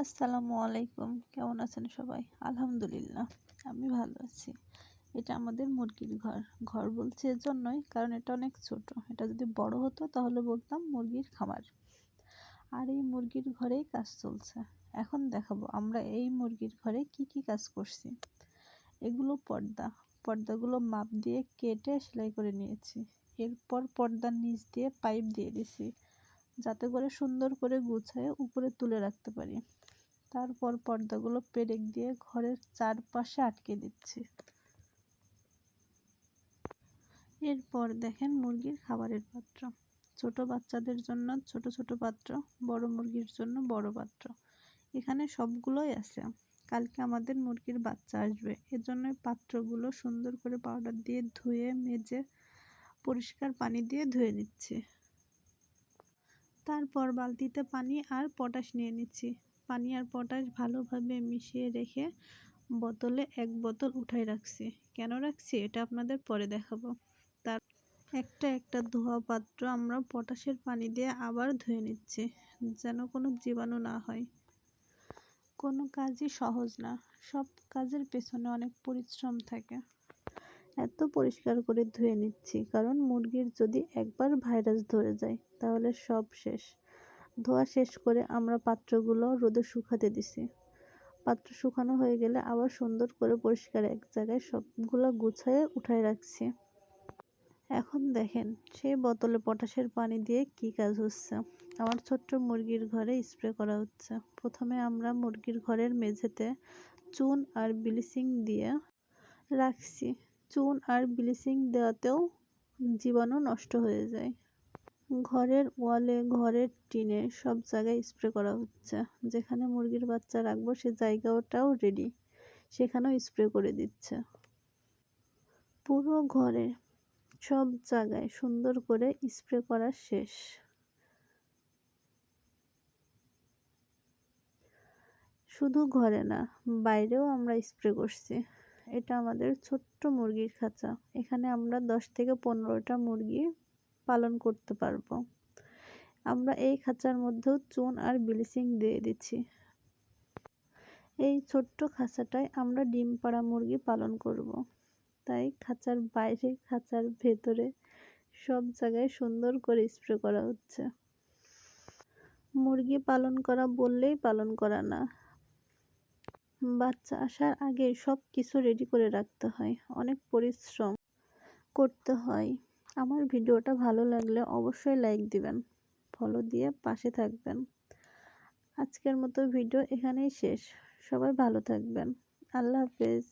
আসসালামু আলাইকুম। কেমন আছেন সবাই? আলহামদুলিল্লাহ, আমি ভালো আছি। এটা আমাদের মুরগির ঘর। ঘর বলছি এজন্যই কারণ এটা অনেক ছোট। এটা যদি বড় হতো তাহলে বলতাম মুরগির খামার। আর এই মুরগির ঘরেই কাজ চলছে। এখন দেখাবো আমরা এই মুরগির ঘরে কি কি কাজ করছি। এগুলো পর্দা। পর্দাগুলো মাপ দিয়ে কেটে সেলাই করে নিয়েছি। এরপর পর্দার নিচ দিয়ে পাইপ দিয়ে দিছি, যাতে করে সুন্দর করে গুছায়ে উপরে তুলে রাখতে পারি। তারপর পর্দাগুলো পেরেক দিয়ে ঘরের চারপাশে আটকে দিচ্ছি। এরপর দেখেন মুরগির খাবারের পাত্র। ছোট বাচ্চাদের জন্য ছোট ছোট পাত্র, বড় মুরগির জন্য বড় পাত্র। এখানে সবগুলোই আছে। কালকে আমাদের মুরগির বাচ্চা আসবে, এজন্য পাত্রগুলো সুন্দর করে পাউডার দিয়ে ধুয়ে মেজে পরিষ্কার পানি দিয়ে ধুয়ে নিচ্ছি। তারপর বালতিতে পানি আর পটাশ নিয়ে নিচ্ছি। পানি আর পটাশ ভালোভাবে মিশিয়ে রেখে বোতলে এক বোতল উঠাই রাখছি। কেন রাখছি এটা আপনাদের পরে দেখাবো। তার একটা একটা ধোয়া পাত্র আমরা পটাশের পানি দিয়ে আবার ধুয়ে নিচ্ছি, যেন কোনো জীবাণু না হয়। কোনো কাজই সহজ না, সব কাজের পেছনে অনেক পরিশ্রম থাকে। এত পরিষ্কার করে ধুয়ে নিচ্ছি কারণ মুরগির যদি একবার ভাইরাস ধরে যায় তাহলে সব শেষ। ধোয়া শেষ করে আমরা পাত্রগুলো রোদে শুকাতে দিছি। পাত্র শুকানো হয়ে গেলে আবার সুন্দর করে পরিষ্কার এক জায়গায় সবগুলো গুছায়ে উঠায় রাখছি। এখন দেখেন সেই বোতলে পটাশের পানি দিয়ে কি কাজ হচ্ছে। আমার ছোট্ট মুরগির ঘরে স্প্রে করা হচ্ছে। প্রথমে আমরা মুরগির ঘরের মেঝেতে চুন আর ব্লিচিং দিয়ে রাখছি। চুন আর ব্লিচিং দেওয়াতেও জীবাণু নষ্ট হয়ে যায়। ঘরের ওয়ালে, ঘরের টিনে সব জায়গায় স্প্রে করা হচ্ছে। যেখানে মুরগির বাচ্চা রাখবো সে জায়গাটাও রেডি, সেখানেও স্প্রে করে দিচ্ছে। পুরো ঘরে সব জায়গায় সুন্দর করে স্প্রে করা শেষ। শুধু ঘরে না, বাইরেও আমরা স্প্রে করছি। এটা আমাদের ছোট্ট মুরগির খাঁচা। এখানে আমরা 10 থেকে 15টা মুরগি পালন করতে পারবো। আমরা এই খাঁচার মধ্যেও চুন আর ব্লিচিং দিয়ে দিচ্ছি। এই ছোট্ট খাঁচাটায় আমরা ডিম পাড়া মুরগি পালন করব। তাই খাঁচার বাইরে, খাঁচার ভেতরে সব জায়গায় সুন্দর করে স্প্রে করা হচ্ছে। মুরগি পালন করা বললেই পালন করা না, বাচ্চা আসার আগে সব কিছু রেডি করে রাখতে হয়, অনেক পরিশ্রম করতে হয়। আমার ভিডিওটা ভালো লাগলে অবশ্যই লাইক দিবেন, ফলো দিয়ে পাশে থাকবেন। আজকের মতো ভিডিও এখানেই শেষ। সবাই ভালো থাকবেন। আল্লাহ হাফেজ।